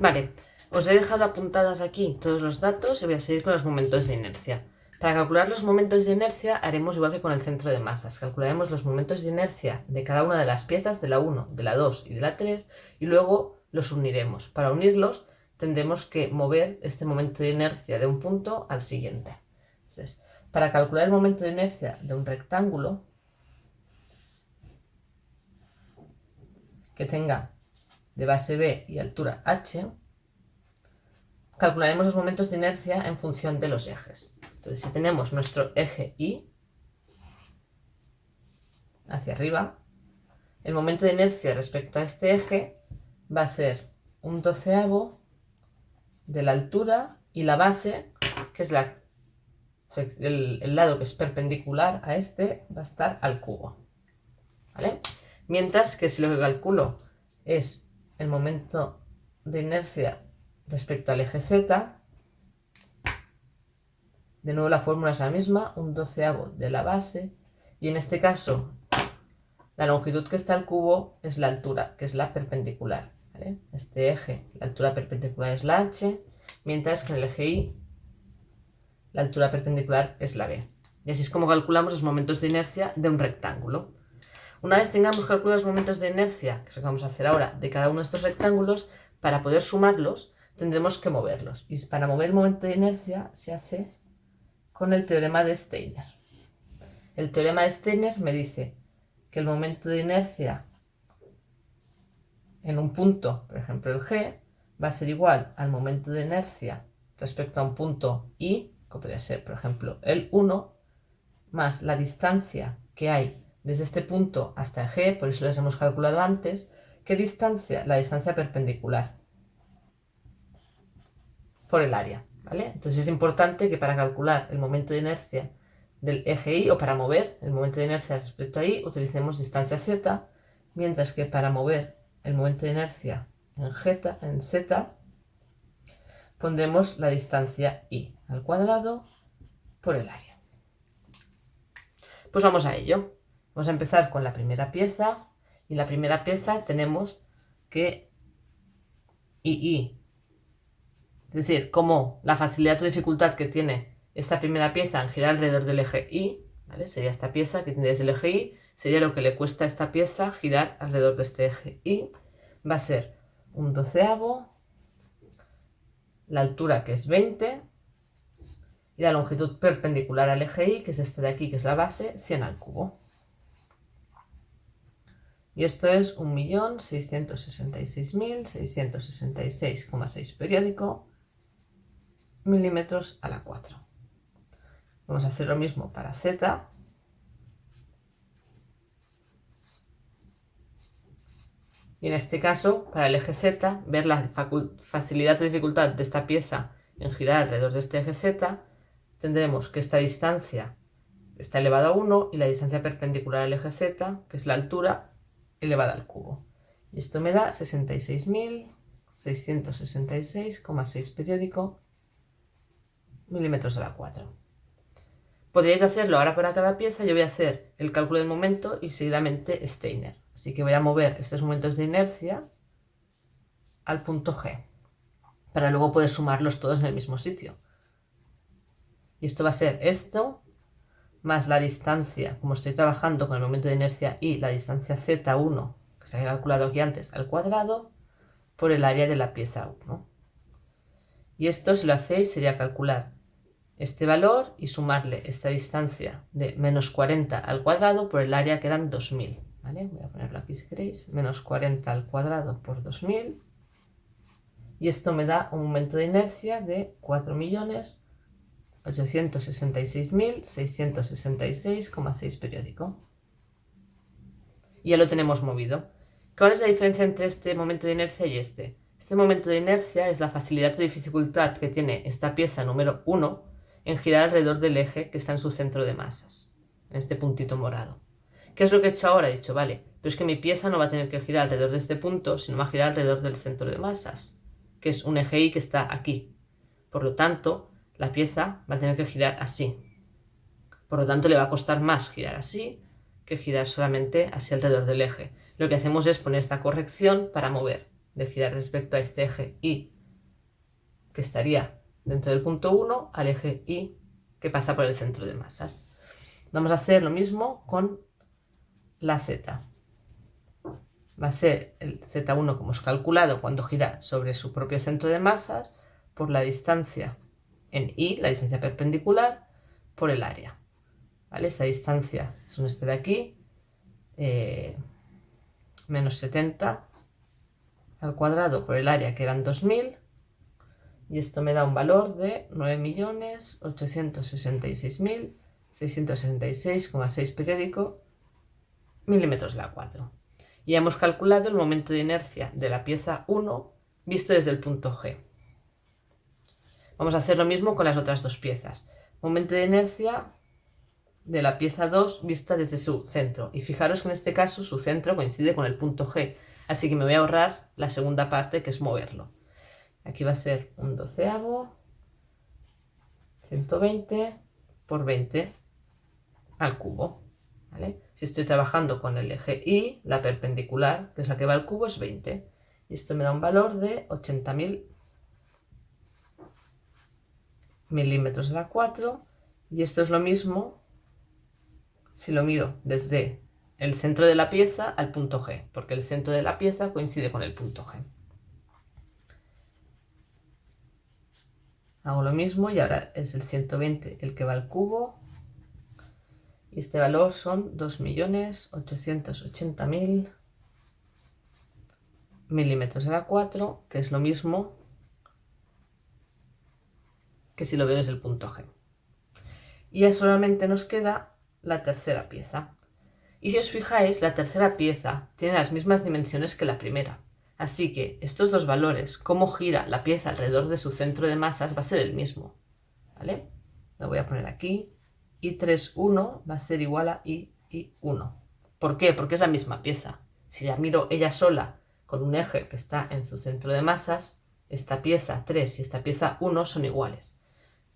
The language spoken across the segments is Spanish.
Vale, os he dejado apuntadas aquí todos los datos y voy a seguir con los momentos de inercia. Para calcular los momentos de inercia haremos igual que con el centro de masas. Calcularemos los momentos de inercia de cada una de las piezas, de la 1, de la 2 y de la 3, y luego los uniremos. Para unirlos tendremos que mover este momento de inercia de un punto al siguiente. Entonces, para calcular el momento de inercia de un rectángulo que tenga de base B y altura h, calcularemos los momentos de inercia en función de los ejes. Entonces, si tenemos nuestro eje Y hacia arriba, el momento de inercia respecto a este eje va a ser un doceavo de la altura y la base, que es el lado que es perpendicular a este, va a estar al cubo. ¿Vale? Mientras que si lo que calculo es el momento de inercia respecto al eje Z, de nuevo la fórmula es la misma, un doceavo de la base, y en este caso la longitud que está al cubo es la altura, que es la perpendicular. ¿Vale? Este eje, la altura perpendicular es la h, mientras que en el eje Y la altura perpendicular es la b. Y así es como calculamos los momentos de inercia de un rectángulo. Una vez tengamos calculados los momentos de inercia, que es lo que vamos a hacer ahora, de cada uno de estos rectángulos, para poder sumarlos tendremos que moverlos. Y para mover el momento de inercia se hace con el teorema de Steiner. El teorema de Steiner me dice que el momento de inercia en un punto, por ejemplo el G, va a ser igual al momento de inercia respecto a un punto I, que podría ser, por ejemplo, el 1, más la distancia que hay desde este punto hasta el G, por eso les hemos calculado antes. ¿Qué distancia? La distancia perpendicular por el área, ¿vale? Entonces es importante que para calcular el momento de inercia del eje Y, o para mover el momento de inercia respecto a Y, utilicemos distancia z, mientras que para mover el momento de inercia en z, pondremos la distancia Y al cuadrado por el área. Pues vamos a ello. Vamos a empezar con la primera pieza, y en la primera pieza tenemos que II, es decir, como la facilidad o dificultad que tiene esta primera pieza en girar alrededor del eje Y, ¿vale? Sería esta pieza que tiene desde el eje Y, sería lo que le cuesta a esta pieza girar alrededor de este eje Y, va a ser un doceavo, la altura que es 20, y la longitud perpendicular al eje Y, que es este de aquí, que es la base, 100 al cubo. Y esto es 1.666.666,6 periódico, milímetros a la 4. Vamos a hacer lo mismo para Z. Y en este caso, para el eje Z, ver la facilidad o dificultad de esta pieza en girar alrededor de este eje Z, tendremos que esta distancia está elevada a 1 y la distancia perpendicular al eje Z, que es la altura, elevada al cubo. Y esto me da 66.666,6 periódico, milímetros a la 4. Podríais hacerlo ahora para cada pieza. Yo voy a hacer el cálculo del momento y seguidamente Steiner. Así que voy a mover estos momentos de inercia al punto G, para luego poder sumarlos todos en el mismo sitio. Y esto va a ser esto, más la distancia, como estoy trabajando con el momento de inercia y la distancia Z1, que se había calculado aquí antes, al cuadrado, por el área de la pieza 1. Y esto, si lo hacéis, sería calcular este valor y sumarle esta distancia de menos 40 al cuadrado por el área, que eran 2000. ¿Vale? Voy a ponerlo aquí si queréis, menos 40 al cuadrado por 2000. Y esto me da un momento de inercia de 4.866.666,6 periódico. Y ya lo tenemos movido. ¿Cuál es la diferencia entre este momento de inercia y este? Este momento de inercia es la facilidad o dificultad que tiene esta pieza número 1 en girar alrededor del eje que está en su centro de masas, en este puntito morado. ¿Qué es lo que he hecho ahora? He dicho, vale, pero es que mi pieza no va a tener que girar alrededor de este punto, sino va a girar alrededor del centro de masas, que es un eje Y que está aquí. Por lo tanto, la pieza va a tener que girar así. Por lo tanto, le va a costar más girar así que girar solamente hacia alrededor del eje. Lo que hacemos es poner esta corrección para mover de girar respecto a este eje Y, que estaría dentro del punto 1, al eje Y, que pasa por el centro de masas. Vamos a hacer lo mismo con la Z. Va a ser el Z1 como hemos calculado cuando gira sobre su propio centro de masas por la distancia en Y, la distancia perpendicular, por el área. ¿Vale? Esa distancia es este de aquí, menos 70 al cuadrado por el área, que eran 2000, y esto me da un valor de 9.866.666,6 periódico milímetros la 4. Y hemos calculado el momento de inercia de la pieza 1 visto desde el punto G. Vamos a hacer lo mismo con las otras dos piezas. Momento de inercia de la pieza 2 vista desde su centro. Y fijaros que en este caso su centro coincide con el punto G. Así que me voy a ahorrar la segunda parte, que es moverlo. Aquí va a ser un doceavo, 120 por 20 al cubo. ¿Vale? Si estoy trabajando con el eje Y, la perpendicular, que es la que va al cubo, es 20. Y esto me da un valor de 80.000 milímetros a la 4. Y esto es lo mismo si lo miro desde el centro de la pieza al punto G, porque el centro de la pieza coincide con el punto G. Hago lo mismo y ahora es el 120 el que va al cubo. Y este valor son 2.880.000 milímetros a la 4, que es lo mismo que si lo veo desde el punto G. Y ya solamente nos queda la tercera pieza. Y si os fijáis, la tercera pieza tiene las mismas dimensiones que la primera. Así que estos dos valores, cómo gira la pieza alrededor de su centro de masas, va a ser el mismo. ¿Vale? Lo voy a poner aquí. I3,1 va a ser igual a I1. ¿Por qué? Porque es la misma pieza. Si la miro ella sola con un eje que está en su centro de masas, esta pieza 3 y esta pieza 1 son iguales.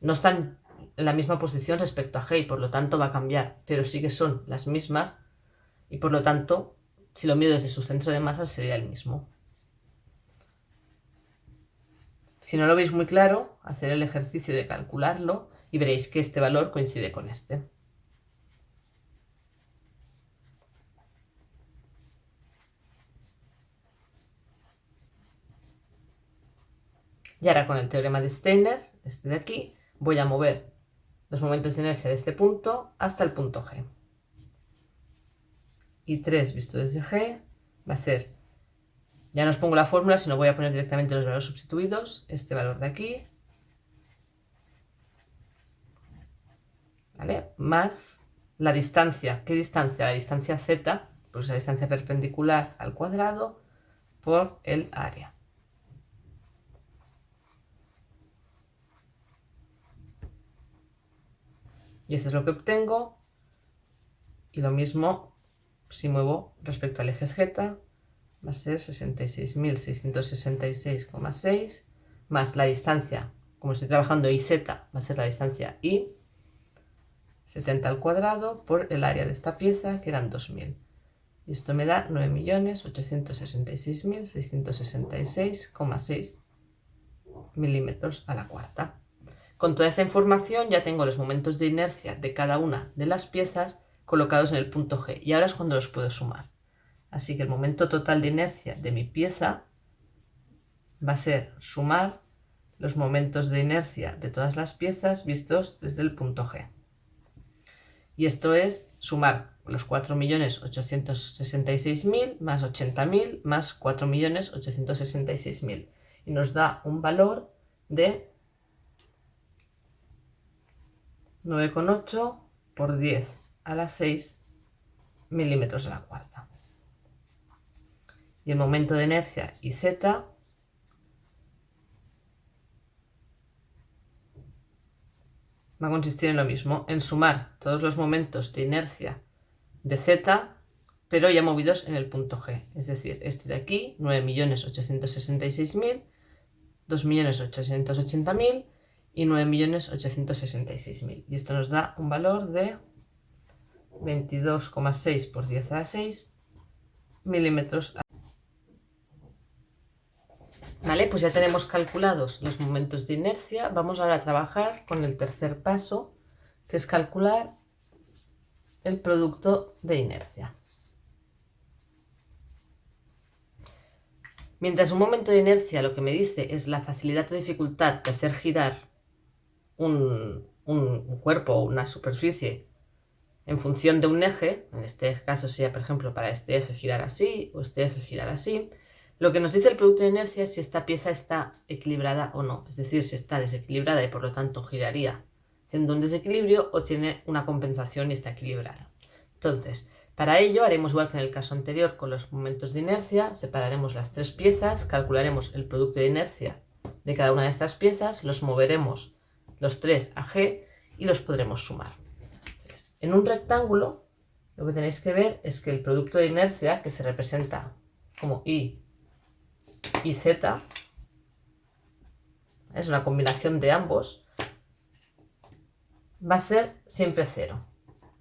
No están en la misma posición respecto a G y por lo tanto va a cambiar, pero sí que son las mismas y por lo tanto, si lo mido desde su centro de masas sería el mismo. Si no lo veis muy claro, hacer el ejercicio de calcularlo y veréis que este valor coincide con este. Y ahora con el teorema de Steiner, este de aquí, voy a mover los momentos de inercia de este punto hasta el punto G. Y 3 visto desde G va a ser, ya no os pongo la fórmula, sino voy a poner directamente los valores sustituidos, este valor de aquí, ¿vale? Más la distancia. ¿Qué distancia? La distancia z, pues la distancia perpendicular al cuadrado por el área. Y esto es lo que obtengo. Y lo mismo si muevo respecto al eje z, va a ser 66.666,6 más la distancia, como estoy trabajando IZ, va a ser la distancia I, 70 al cuadrado por el área de esta pieza, que eran 2000. Y esto me da 9.866.666,6 milímetros a la cuarta. Con toda esta información ya tengo los momentos de inercia de cada una de las piezas colocados en el punto G. Y ahora es cuando los puedo sumar. Así que el momento total de inercia de mi pieza va a ser sumar los momentos de inercia de todas las piezas vistos desde el punto G. Y esto es sumar los 4.866.000 más 80.000 más 4.866.000. Y nos da un valor de 9,8 por 10 a la 6 milímetros a la cuarta. Y el momento de inercia IZ va a consistir en lo mismo, en sumar todos los momentos de inercia de Z, pero ya movidos en el punto G. Es decir, este de aquí, 9.866.000, 2.880.000 y 9.866.000. Y esto nos da un valor de 22,6 por 10 a la 6 milímetros. Vale, pues ya tenemos calculados los momentos de inercia. Vamos ahora a trabajar con el tercer paso, que es calcular el producto de inercia. Mientras un momento de inercia lo que me dice es la facilidad o dificultad de hacer girar un cuerpo o una superficie en función de un eje, en este caso sería, por ejemplo, para este eje girar así o este eje girar así, lo que nos dice el producto de inercia es si esta pieza está equilibrada o no, es decir, si está desequilibrada y por lo tanto giraría haciendo un desequilibrio o tiene una compensación y está equilibrada. Entonces, para ello haremos igual que en el caso anterior con los momentos de inercia, separaremos las tres piezas, calcularemos el producto de inercia de cada una de estas piezas, los moveremos los tres a G y los podremos sumar. Entonces, en un rectángulo lo que tenéis que ver es que el producto de inercia, que se representa como I y Z, es una combinación de ambos, va a ser siempre 0.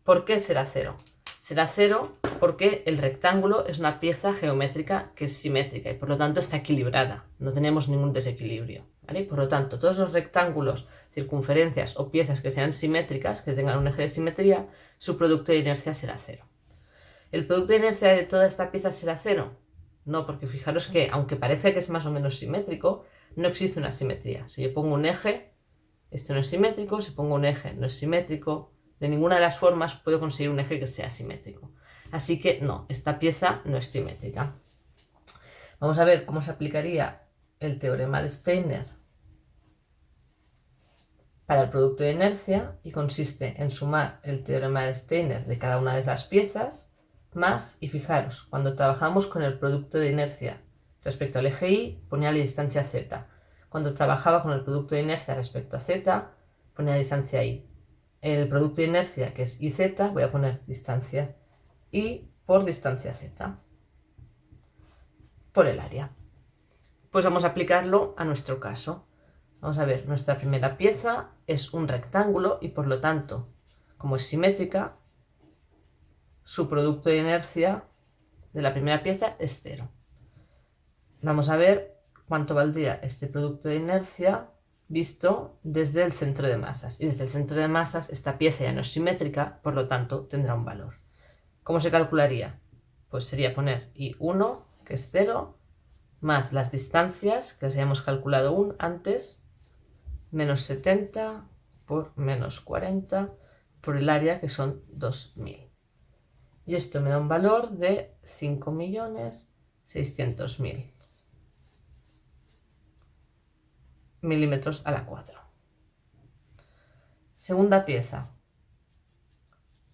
¿Por qué será 0? Será 0 porque el rectángulo es una pieza geométrica que es simétrica y por lo tanto está equilibrada. No tenemos ningún desequilibrio, ¿vale? Por lo tanto, todos los rectángulos, circunferencias o piezas que sean simétricas, que tengan un eje de simetría, su producto de inercia será 0. ¿El producto de inercia de toda esta pieza será 0? No, porque fijaros que aunque parece que es más o menos simétrico, no existe una simetría. Si yo pongo un eje, este no es simétrico, si pongo un eje no es simétrico. De ninguna de las formas puedo conseguir un eje que sea simétrico. Así que no, esta pieza no es simétrica. Vamos a ver cómo se aplicaría el teorema de Steiner para el producto de inercia y consiste en sumar el teorema de Steiner de cada una de las piezas más, y fijaros, cuando trabajamos con el producto de inercia respecto al eje Y ponía la distancia Z. Cuando trabajaba con el producto de inercia respecto a Z ponía la distancia Y. El producto de inercia, que es IZ, voy a poner distancia Y por distancia Z, por el área. Pues vamos a aplicarlo a nuestro caso. Vamos a ver, nuestra primera pieza es un rectángulo y por lo tanto, como es simétrica, su producto de inercia de la primera pieza es 0. Vamos a ver cuánto valdría este producto de inercia visto desde el centro de masas. Y desde el centro de masas esta pieza ya no es simétrica, por lo tanto tendrá un valor. ¿Cómo se calcularía? Pues sería poner I1, que es 0, más las distancias, que las habíamos calculado antes, menos 70 por menos 40 por el área, que son 2000. Y esto me da un valor de 5.600.000 milímetros a la 4. Segunda pieza.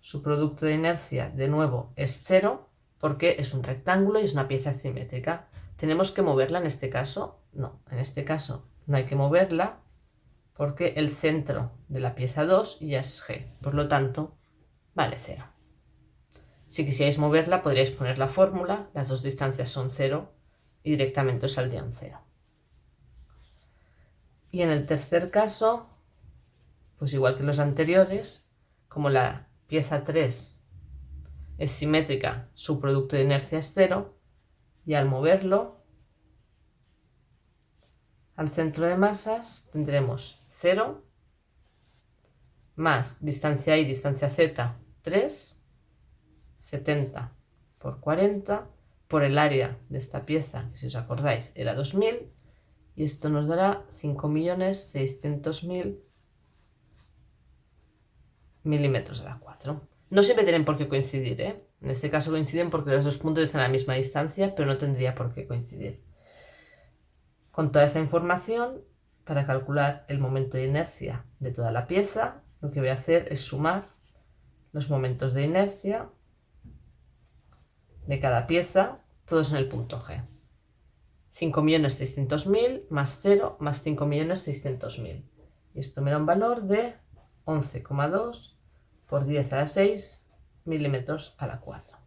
Su producto de inercia, de nuevo, es 0 porque es un rectángulo y es una pieza simétrica. ¿Tenemos que moverla en este caso? No, en este caso no hay que moverla porque el centro de la pieza 2 ya es G. Por lo tanto, vale 0. Si quisierais moverla, podríais poner la fórmula, las dos distancias son 0 y directamente os saldría un 0. Y en el tercer caso, pues igual que los anteriores, como la pieza 3 es simétrica, su producto de inercia es 0, y al moverlo al centro de masas tendremos 0 más distancia Y, distancia Z, 3, 70 por 40 por el área de esta pieza, que si os acordáis era 2000, y esto nos dará 5.600.000 milímetros a la 4. No siempre tienen por qué coincidir, ¿eh? En este caso coinciden porque los dos puntos están a la misma distancia, pero no tendría por qué coincidir. Con toda esta información, para calcular el momento de inercia de toda la pieza, lo que voy a hacer es sumar los momentos de inercia de cada pieza, todos en el punto G. 5.600.000 más 0 más 5.600.000. Y esto me da un valor de 11,2 por 10 a la 6 milímetros a la 4.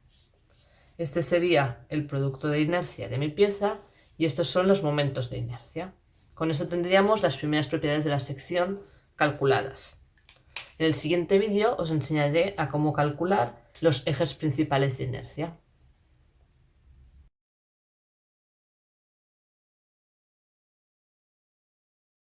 Este sería el producto de inercia de mi pieza y estos son los momentos de inercia. Con eso tendríamos las primeras propiedades de la sección calculadas. En el siguiente vídeo os enseñaré a cómo calcular los ejes principales de inercia.